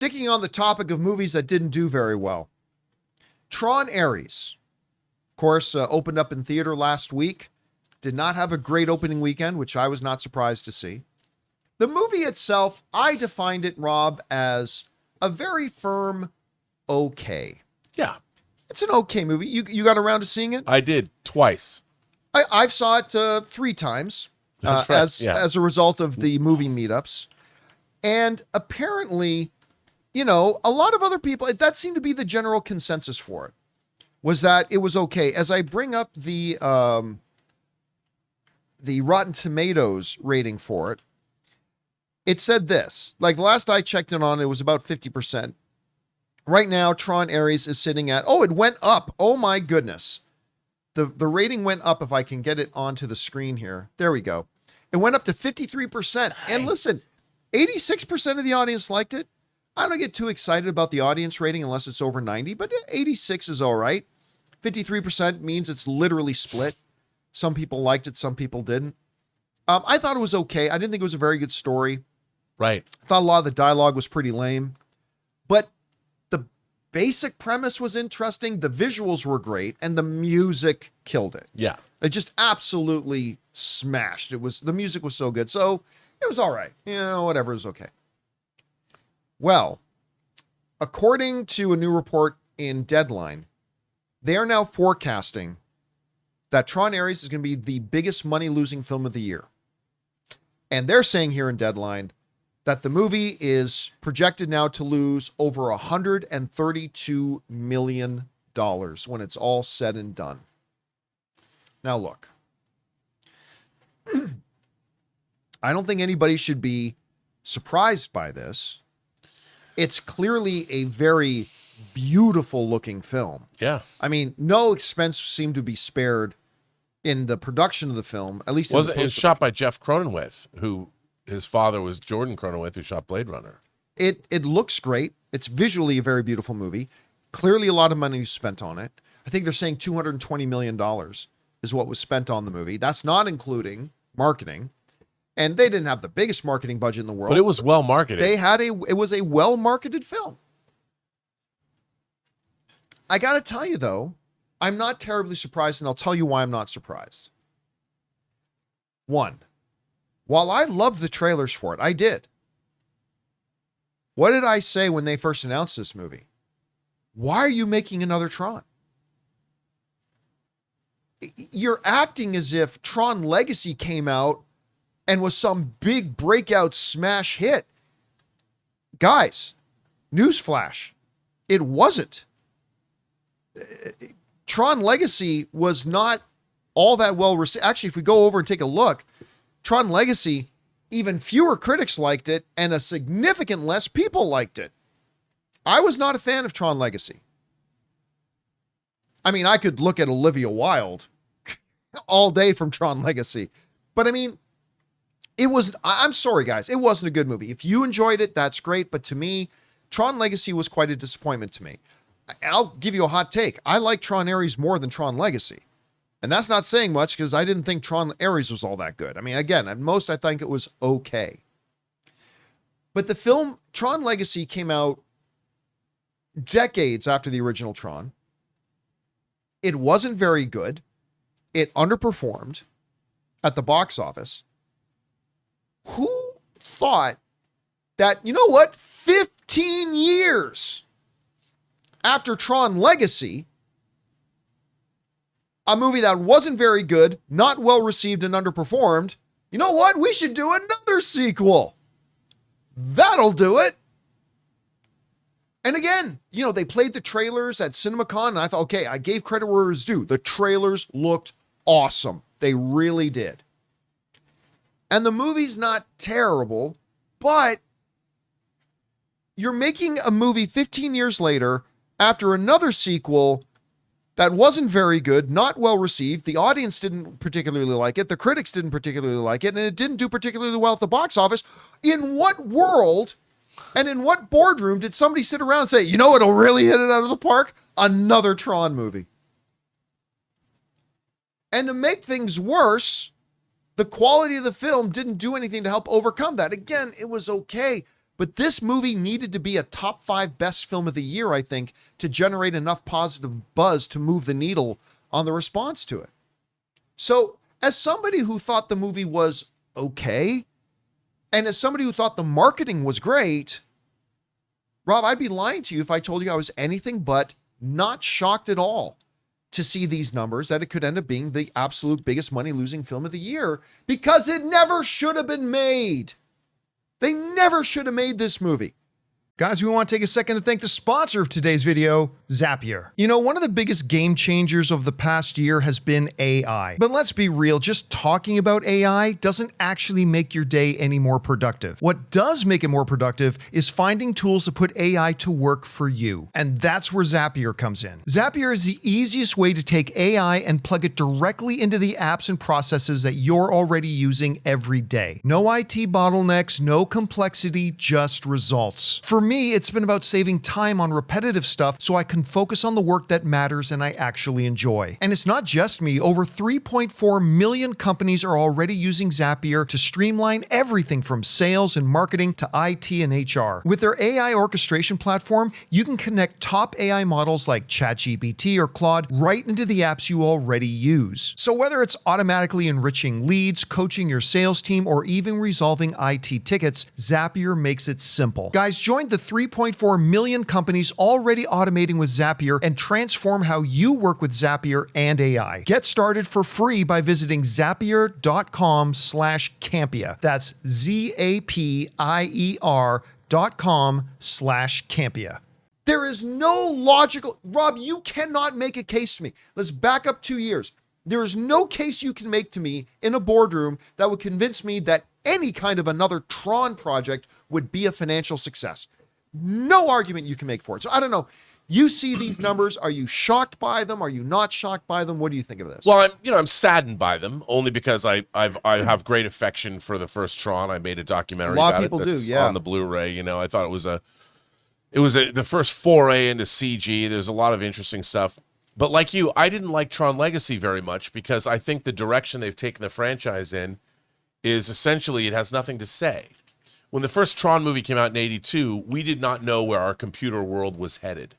Sticking on the topic of movies that didn't do very well, Tron Aries, of course, opened up in theater last week. Did not have a great opening weekend, which I was not surprised to see. The movie itself, I defined it, Rob, as a very firm okay. Yeah. It's an okay movie. You got around to seeing it? I did twice. I've saw it 3 times as a result of the movie meetups. And apparently, a lot of other people, that seemed to be the general consensus for it, was that it was okay. As I bring up the Rotten Tomatoes rating for it, it said this. Like, the last I checked in on, it was about 50%. Right now, Tron Aries is sitting at, it went up. Oh my goodness. The rating went up, if I can get it onto the screen here. There we go. It went up to 53%. Nice. And listen, 86% of the audience liked it. I don't get too excited about the audience rating unless it's over 90, but 86 is all right. 53% means it's literally split. Some people liked it, some people didn't. I thought it was okay. I didn't think it was a very good story. Right. I thought a lot of the dialogue was pretty lame. But the basic premise was interesting. The visuals were great, and the music killed it. Yeah. It just absolutely smashed. The music was so good. So it was all right. Whatever, it was okay. Well, according to a new report in Deadline, they are now forecasting that Tron Aries is going to be the biggest money-losing film of the year. And they're saying here in Deadline that the movie is projected now to lose over $132 million when it's all said and done. Now, look, I don't think anybody should be surprised by this. It's clearly a very beautiful looking film. Yeah. I mean, no expense seemed to be spared in the production of the film, at least. It was shot by Jeff Cronenweth, who his father was Jordan Cronenweth, who shot Blade Runner. It looks great. It's visually a very beautiful movie. Clearly a lot of money was spent on it. I think they're saying $220 million is what was spent on the movie. That's not including marketing. And they didn't have the biggest marketing budget in the world. But it was well marketed. It was a well-marketed film. I got to tell you, though, I'm not terribly surprised, and I'll tell you why I'm not surprised. One, while I loved the trailers for it, I did. What did I say when they first announced this movie? Why are you making another Tron? You're acting as if Tron Legacy came out and was some big breakout smash hit. Guys, newsflash, it wasn't. Tron Legacy was not all that well received. Actually, if we go over and take a look, Tron Legacy, even fewer critics liked it, and a significant less people liked it. I was not a fan of Tron Legacy. I mean, I could look at Olivia Wilde all day from Tron Legacy. But I mean, I'm sorry, guys, it wasn't a good movie. If you enjoyed it, that's great. But to me, Tron Legacy was quite a disappointment to me. I'll give you a hot take. I like Tron Aries more than Tron Legacy. And that's not saying much because I didn't think Tron Aries was all that good. I mean, again, at most, I think it was okay. But the film Tron Legacy came out decades after the original Tron. It wasn't very good. It underperformed at the box office. Who thought that, 15 years after Tron Legacy, a movie that wasn't very good, not well received, and underperformed, we should do another sequel. That'll do it. And again, they played the trailers at CinemaCon, and I thought, okay, I gave credit where it's due. The trailers looked awesome. They really did. And the movie's not terrible, but you're making a movie 15 years later after another sequel that wasn't very good, not well received. The audience didn't particularly like it. The critics didn't particularly like it, and it didn't do particularly well at the box office. In what world and in what boardroom did somebody sit around and say, it'll really hit it out of the park? Another Tron movie. And to make things worse, the quality of the film didn't do anything to help overcome that. Again, it was okay, But this movie needed to be a top 5 best film of the year, I think, to generate enough positive buzz to move the needle on the response to it. So, as somebody who thought the movie was okay, and as somebody who thought the marketing was great, Rob, I'd be lying to you if I told you I was anything but not shocked at all to see these numbers, that it could end up being the absolute biggest money-losing film of the year, because it never should have been made. They never should have made this movie. Guys, we want to take a second to thank the sponsor of today's video, Zapier. You know, one of the biggest game changers of the past year has been AI. But let's be real, just talking about AI doesn't actually make your day any more productive. What does make it more productive is finding tools to put AI to work for you. And that's where Zapier comes in. Zapier is the easiest way to take AI and plug it directly into the apps and processes that you're already using every day. No IT bottlenecks, no complexity, just results. For me, it's been about saving time on repetitive stuff so I can focus on the work that matters and I actually enjoy. And it's not just me. Over 3.4 million companies are already using Zapier to streamline everything from sales and marketing to IT and HR. With their AI orchestration platform, you can connect top AI models like ChatGPT or Claude right into the apps you already use. So whether it's automatically enriching leads, coaching your sales team, or even resolving IT tickets, Zapier makes it simple. Guys, join the 3.4 million companies already automating with Zapier and transform how you work with Zapier and AI. Get started for free by visiting zapier.com/Campea. That's zapier.com/Campea. There is no logical, Rob, you cannot make a case to me. Let's back up 2 years. There is no case you can make to me in a boardroom that would convince me that any kind of another Tron project would be a financial success. No argument you can make for it. So I don't know. You see these numbers. Are you shocked by them? Are you not shocked by them? What do you think of this? Well, I'm saddened by them, only because I have great affection for the first Tron. I made a documentary A lot about of people it that's do, yeah. on the Blu-ray. You know, I thought it was the first foray into CG. There's a lot of interesting stuff. But like you, I didn't like Tron Legacy very much because I think the direction they've taken the franchise in is essentially it has nothing to say. When the first Tron movie came out in '82, we did not know where our computer world was headed.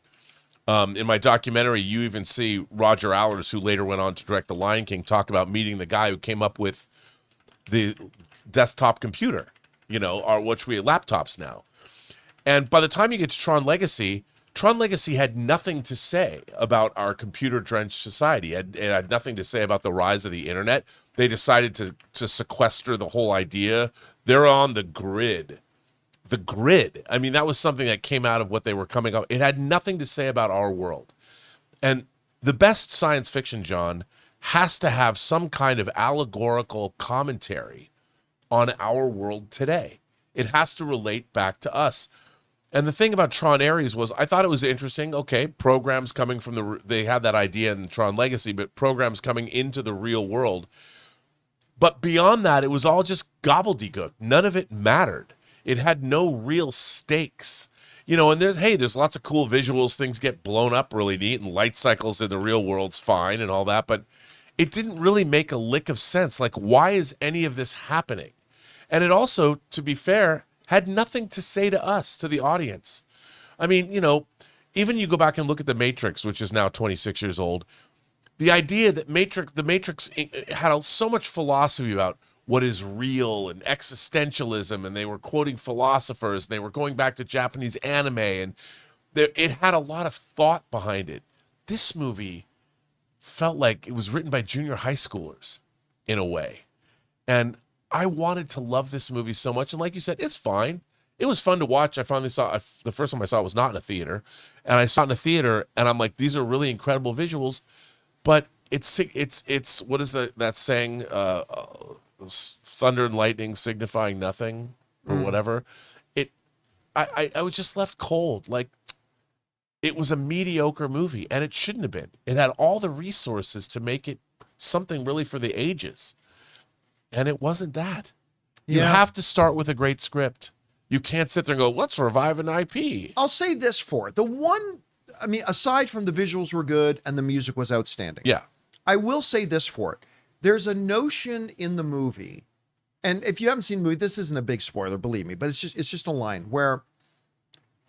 In my documentary, you even see Roger Allers, who later went on to direct The Lion King, talk about meeting the guy who came up with the desktop computer, which we have laptops now. And by the time you get to Tron Legacy had nothing to say about our computer-drenched society. It had nothing to say about the rise of the internet. They decided to sequester the whole idea. They're on the grid. The grid. I mean, that was something that came out of what they were coming up. It had nothing to say about our world. And the best science fiction, John, has to have some kind of allegorical commentary on our world today. It has to relate back to us. And the thing about Tron Aries was I thought it was interesting. Okay, programs coming from they had that idea in Tron Legacy, but programs coming into the real world. But beyond that, it was all just gobbledygook. None of it mattered. It had no real stakes. And there's lots of cool visuals. Things get blown up really neat, and light cycles in the real world's fine and all that. But it didn't really make a lick of sense. Like, why is any of this happening? And it also, to be fair, had nothing to say to us, to the audience. I mean, even you go back and look at The Matrix, which is now 26 years old. The idea that the Matrix had so much philosophy about what is real and existentialism, and they were quoting philosophers, and they were going back to Japanese anime, and it had a lot of thought behind it. This movie felt like it was written by junior high schoolers in a way. And I wanted to love this movie so much. And like you said, it's fine. It was fun to watch. I finally saw it. The first time I saw it was not in a theater. And I saw it in a theater, and I'm like, these are really incredible visuals. But it's what is that saying? Thunder and lightning signifying nothing or whatever. I was just left cold. Like, it was a mediocre movie, and it shouldn't have been. It had all the resources to make it something really for the ages. And it wasn't that. You have to start with a great script. You can't sit there and go, let's revive an IP. I'll say this for it. Aside from the visuals were good and the music was outstanding. Yeah. I will say this for it. There's a notion in the movie And if you haven't seen the movie, this isn't a big spoiler, believe me, but it's just a line where,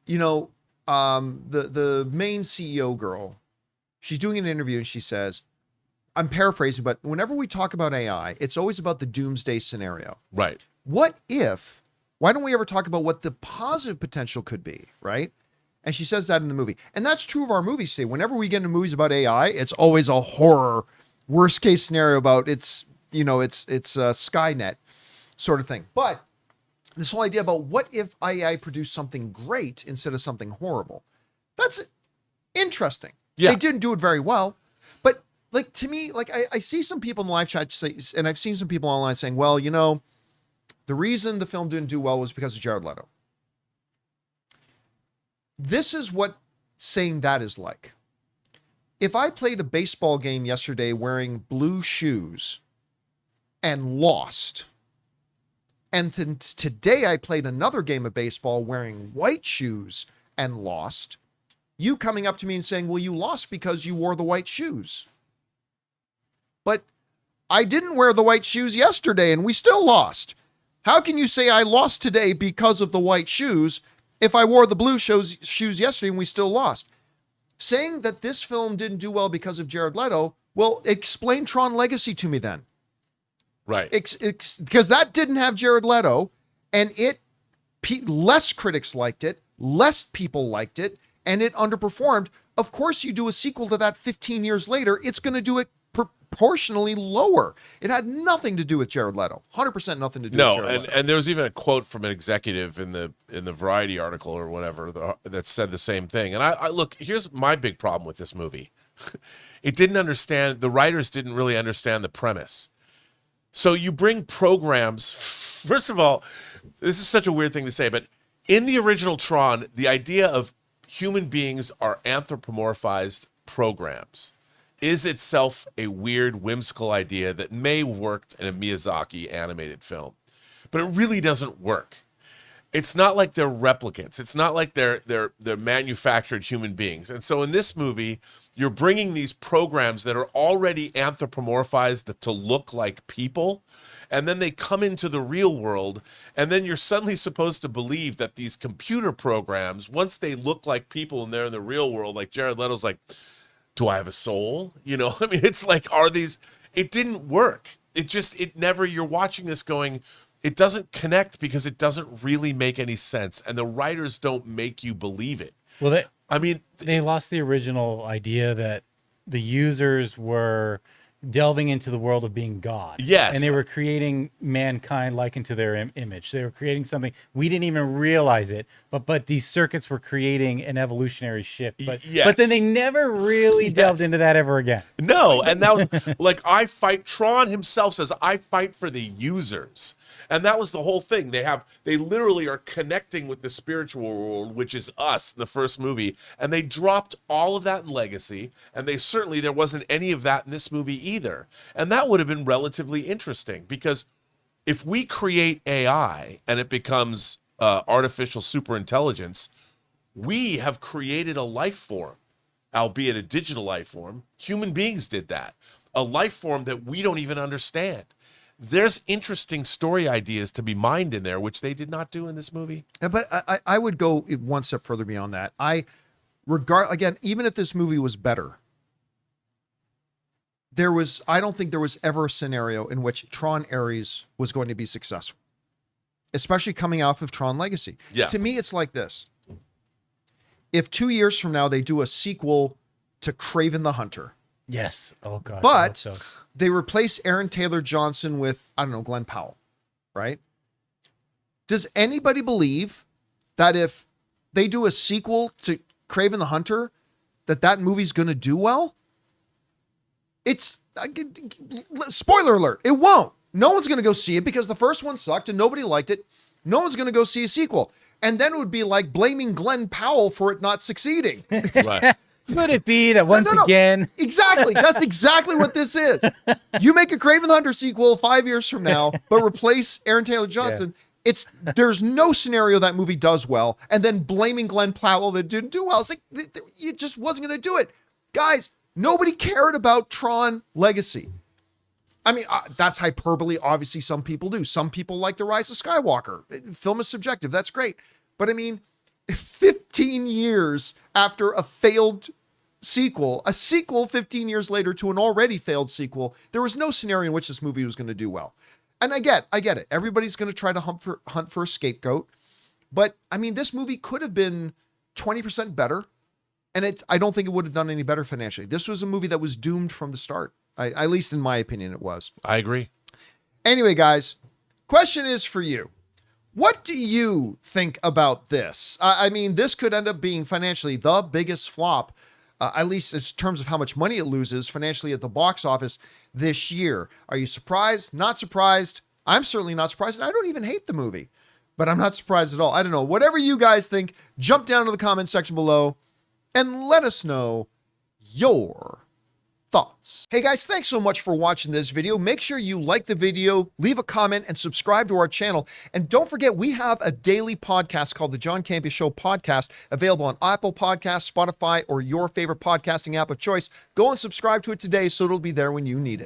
the main CEO girl, she's doing an interview and she says, I'm paraphrasing, but whenever we talk about AI, it's always about the doomsday scenario. Right. Why don't we ever talk about what the positive potential could be, right? And she says that in the movie. And that's true of our movies today. Whenever we get into movies about AI, it's always a horror, worst case scenario about it's Skynet sort of thing. But this whole idea about what if AI produced something great instead of something horrible, that's interesting. Yeah. They didn't do it very well. But like, to me, like I see some people in the live chat say, and I've seen some people online saying, well, the reason the film didn't do well was because of Jared Leto. This is what saying that is like. If I played a baseball game yesterday wearing blue shoes and lost, and then today I played another game of baseball wearing white shoes and lost, you coming up to me and saying, well, you lost because you wore the white shoes. But I didn't wear the white shoes yesterday and we still lost. How can you say I lost today because of the white shoes if I wore the blue shoes yesterday and we still lost? Saying that this film didn't do well because of Jared Leto, well, explain Tron Legacy to me then. Right. Because that didn't have Jared Leto, and less critics liked it, less people liked it, and it underperformed. Of course, you do a sequel to that 15 years later, it's going to do it proportionally lower. It had nothing to do with Jared Leto. 100% nothing to do with Jared Leto. And there was even a quote from an executive in the Variety article or whatever that said the same thing. And I look, here's my big problem with this movie. The writers didn't really understand the premise. So you bring programs, first of all, this is such a weird thing to say, but in the original Tron, the idea of human beings are anthropomorphized programs is itself a weird, whimsical idea that may have worked in a Miyazaki animated film, but it really doesn't work. It's not like they're replicants. It's not like they're manufactured human beings. And so in this movie, you're bringing these programs that are already anthropomorphized to look like people, and then they come into the real world, and then you're suddenly supposed to believe that these computer programs, once they look like people and they're in the real world, like Jared Leto's like, do I have a soul? I mean, it's like, it didn't work. You're watching this going, it doesn't connect because it doesn't really make any sense. And the writers don't make you believe it. Well, they lost the original idea that the users were delving into the world of being God. Yes. And they were creating mankind likened to their image. They were creating something. We didn't even realize it, but these circuits were creating an evolutionary shift. But then they never really delved into that ever again. No, and that was like Tron himself says, I fight for the users. And that was the whole thing. They literally are connecting with the spiritual world, which is us, the first movie. And they dropped all of that in Legacy. And there wasn't any of that in this movie either. And that would have been relatively interesting, because if we create AI and it becomes artificial superintelligence, we have created a life form, albeit a digital life form. Human beings did that. A life form that we don't even understand. There's interesting story ideas to be mined in there, which they did not do in this movie. But I would go one step further beyond that. Again, even if this movie was better, I don't think there was ever a scenario in which Tron Aries was going to be successful, especially coming off of Tron Legacy. Yeah. To me, it's like this. If 2 years from now they do a sequel to Kraven the Hunter. Yes. Oh, God. But they replace Aaron Taylor Johnson with, I don't know, Glenn Powell, right? Does anybody believe that if they do a sequel to Kraven the Hunter, that movie's going to do well? It's, spoiler alert, it won't. No one's going to go see it because the first one sucked and nobody liked it. No one's going to go see a sequel. And then it would be like blaming Glenn Powell for it not succeeding. Right. Could it be that once again? Exactly. That's exactly what this is. You make a Kraven the Hunter sequel 5 years from now, but replace Aaron Taylor Johnson. Yeah. There's no scenario that movie does well, and then blaming Glenn Powell that didn't do well. It's like, it just wasn't going to do it. Guys, nobody cared about Tron Legacy. I mean, that's hyperbole. Obviously, some people do. Some people like The Rise of Skywalker. Film is subjective. That's great. But I mean, 15 years after a failed sequel, a sequel 15 years later to an already failed sequel, there was no scenario in which this movie was going to do well. And I get it. Everybody's going to try to hunt for a scapegoat. But I mean, this movie could have been 20% better. And I don't think it would have done any better financially. This was a movie that was doomed from the start. At least in my opinion, it was. I agree. Anyway, guys, question is for you. What do you think about this? I mean, this could end up being financially the biggest flop, at least in terms of how much money it loses financially at the box office this year. Are you surprised? Not surprised? I'm certainly not surprised. And I don't even hate the movie, but I'm not surprised at all. I don't know. Whatever you guys think, jump down to the comment section below and let us know your thoughts. Hey guys, thanks so much for watching this video. Make sure you like the video, leave a comment, and subscribe to our channel. And don't forget, we have a daily podcast called the John Campea Show podcast, available on Apple Podcasts, Spotify, or your favorite podcasting app of choice. Go and subscribe to it today so it'll be there when you need it.